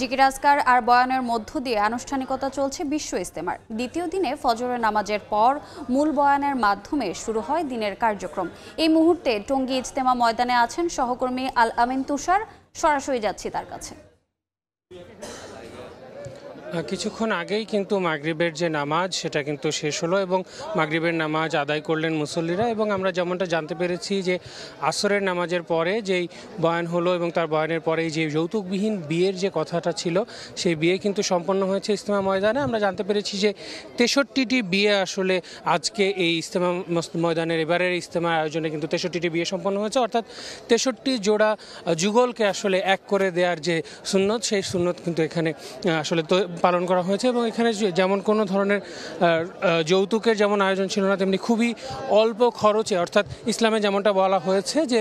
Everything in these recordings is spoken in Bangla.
জিকির আজকার আর বয়ানের মধ্য দিয়ে আনুষ্ঠানিকতা চলছে বিশ্ব ইজতেমার দ্বিতীয় দিনে ফজরের নামাজের পর মূল বয়ানের মাধ্যমে শুরু হয় দিনের কার্যক্রম। এই মুহূর্তে টঙ্গী ইজতেমা ময়দানে আছেন সহকর্মী আল আমিন তুষার। সরাসরি যাচ্ছি তার কাছে। কিছুক্ষণ আগেই কিন্তু মাগরিবের যে নামাজ সেটা কিন্তু শেষ হলো এবং মাগরিবের নামাজ আদায় করলেন মুসল্লিরা। এবং আমরা যেমনটা জানতে পেরেছি যে আসরের নামাজের পরে যেই বয়ান হলো এবং তার বয়ানের পরেই যে যৌতুকবিহীন বিয়ের যে কথাটা ছিল সেই বিয়ে কিন্তু সম্পন্ন হয়েছে ইজতেমা ময়দানে। আমরা জানতে পেরেছি যে 63টি বিয়ে আসলে আজকে এই ইজতেমা ময়দানের এবারের ইজতেমার আয়োজনে কিন্তু 63টি বিয়ে সম্পন্ন হয়েছে, অর্থাৎ 63 জোড়া যুগলকে আসলে এক করে দেওয়ার যে সুন্নত সেই সুন্নত কিন্তু এখানে আসলে পালন করা হয়েছে। এবং এখানে যেমন কোনো ধরনের যৌতুকের যেমন আয়োজন ছিল না, তেমনি খুবই অল্প খরচে, অর্থাৎ ইসলামে যেমনটা বলা হয়েছে যে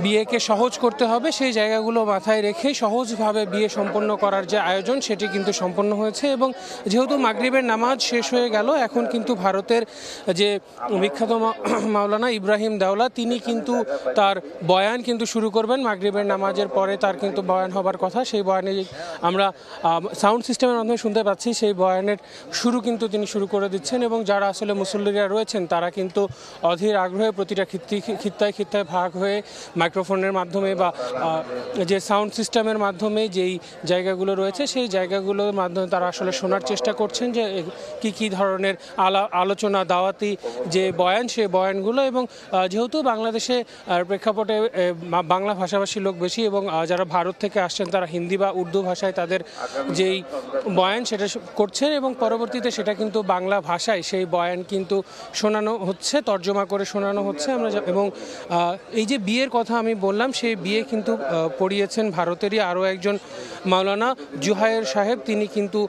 বিয়েকে সহজ করতে হবে, সেই জায়গাগুলো মাথায় রেখে সহজভাবে বিয়ে সম্পন্ন করার যে আয়োজন সেটি কিন্তু সম্পন্ন হয়েছে। এবং যেহেতু মাগরিবের নামাজ শেষ হয়ে গেল, এখন কিন্তু ভারতের যে বিখ্যাত মাওলানা ইব্রাহিম দাওলা তিনি কিন্তু তার বয়ান কিন্তু শুরু করবেন মাগরিবের নামাজের পরে। তার কিন্তু বয়ান হবার কথা, সেই বয়ানে আমরা সাউন্ড সিস্টেমের মাধ্যমে শুনতে পাচ্ছি সেই বয়ানের শুরু কিন্তু তিনি শুরু করে দিচ্ছেন। এবং যারা আসলে মুসল্লিরা রয়েছেন তারা কিন্তু অধীর আগ্রহে প্রতিটা খিত্তায় ভাগ হয়ে মাইক্রোফোনের মাধ্যমে বা যে সাউন্ড সিস্টেমের মাধ্যমে যেই জায়গাগুলো রয়েছে সেই জায়গাগুলোর মাধ্যমে তারা আসলে শোনার চেষ্টা করছেন যে কি ধরনের আলোচনা দাওয়াতি যে বয়ান সেই বয়ানগুলো। এবং যেহেতু বাংলাদেশে প্রেক্ষাপটে বাংলা ভাষাভাষী লোক বেশি এবং যারা ভারত থেকে আসছেন তারা হিন্দি বা উর্দু ভাষায় তাদের যেই বয়ান সেটা করছেন এবং পরবর্তীতে সেটা কিন্তু বাংলা ভাষায় সেই বয়ান কিন্তু শোনানো হচ্ছে, তর্জমা করে শোনানো হচ্ছে। এবং এই যে বিয়ের কথা আমি বললাম, সেই বিয়ে কিন্তু পড়িয়েছেন ভারতেরই আরও একজন মাওলানা জুহায়ের সাহেব, তিনি কিন্তু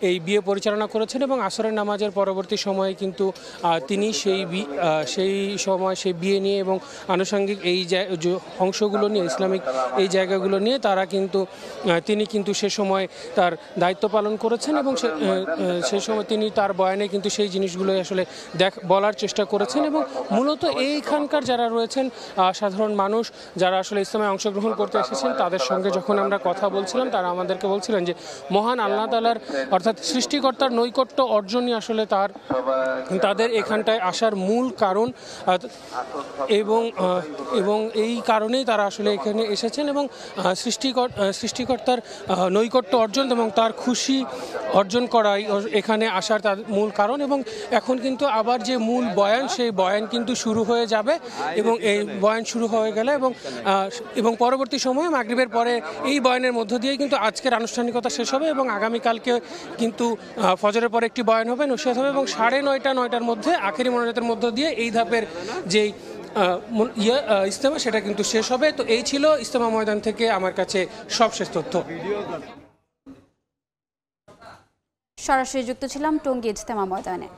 এই বিয়ে পরিচালনা করেছেন। এবং আসরের নামাজের পরবর্তী সময়ে কিন্তু তিনি সেই সময় সেই বিয়ে নিয়ে এবং আনুষঙ্গিক এই অংশগুলো নিয়ে ইসলামিক এই জায়গাগুলো নিয়ে তিনি কিন্তু সে সময় তার দায়িত্ব পালন করেছেন। এবং সে সময় তিনি তার বয়ানে কিন্তু সেই জিনিসগুলোই আসলে বলার চেষ্টা করেছেন। এবং মূলত এইখানকার যারা রয়েছেন সাধারণ মানুষ যারা আসলে ইসলামে অংশগ্রহণ করতে এসেছেন তাদের সঙ্গে যখন আমরা কথা বলছিলাম তারা আমাদেরকে বলছিলেন যে মহান আল্লাহ তাআলার অর্থাৎ সৃষ্টিকর্তার নৈকট্য অর্জনই আসলে তাদের এখানটায় আসার মূল কারণ। এবং এই কারণেই তারা আসলে এখানে এসেছেন এবং সৃষ্টিকর্তার নৈকট্য অর্জন এবং তার খুশি অর্জন করাই এখানে আসার তার মূল কারণ। এবং এখন কিন্তু আবার যে মূল বয়ান সেই বয়ান কিন্তু শুরু হয়ে যাবে এবং এই বয়ান শুরু হয়ে গেলে এবং পরবর্তী সময়ে মাগরিবের পরে এই বয়ানের মধ্য দিয়ে কিন্তু আজকের আনুষ্ঠানিকতা শেষ হবে এবং আগামীকালকে কিন্তু ফজরের পরে একটি বয়ান হবে, নসিহত হবে এবং 9:30-9টার মধ্যে আখেরি মোনাজাতের মধ্য দিয়ে এই ধাপের যেই ইজতেমা সেটা কিন্তু শেষ হবে। তো এই ছিল ইজতেমা ময়দান থেকে আমার কাছে সবশেষ তথ্য। সরাসরি যুক্ত ছিলাম টঙ্গী ইজতেমা ময়দানে।